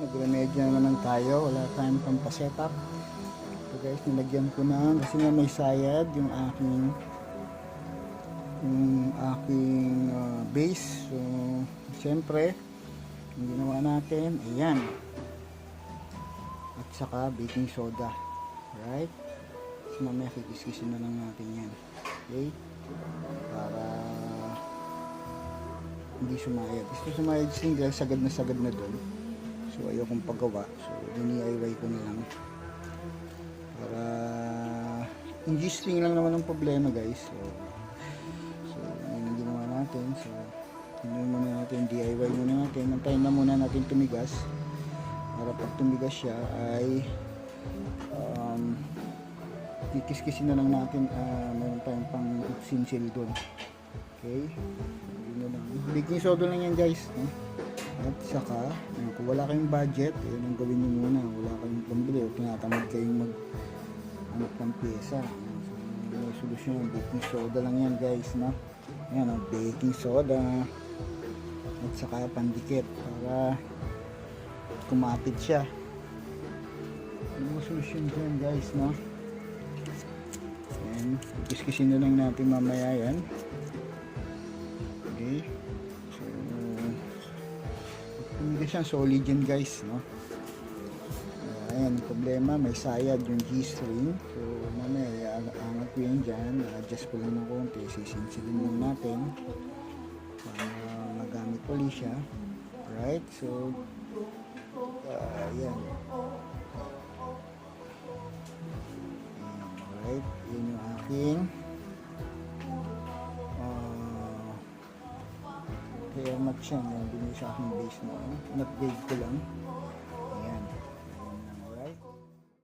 nagremedyo naman tayo, wala tayong pampasetup. So guys, nilagyan ko na kasi nga may sayad yung aking base. So siyempre yung ginawa natin, ayan, at saka baking soda, right? So mamaya kikiskisin na lang natin yan, okay, para hindi sumayad. Gusto sumayad single, sagad na doon. So ayokong paggawa, so DIY ko na lang para hindi string lang naman ang problema guys. So yun ang ginawa natin. So yun muna natin, DIY muna natin, antayin na muna natin tumigas para pag tumigas siya ay kikiskisin na lang natin. Meron tayong pang sinsil doon, okay. Baking soda lang yan guys, no? At saka kung wala kayong budget, yun ang gawin nyo muna. Wala kayong pambili o tinatamad kayong mag ng pyesa, so may solusyon. Baking soda lang yan guys, no? Yan ang baking soda at saka pandikit para kumapit siya. Ano ang solusyon dyan guys, no? Yan, kiskisin na lang natin mamaya yan, okay. Hindi siya solid yan guys, no? Ayan, problema, may sayad yung G-string. So mamaya angat ko yan dyan, adjust ko lang ng konti, sisinsilin lang natin para magamit ulit siya, right? So ayan, right, yun yung aking kaya match yan, yung binili sa aking base na upgrade ko lang.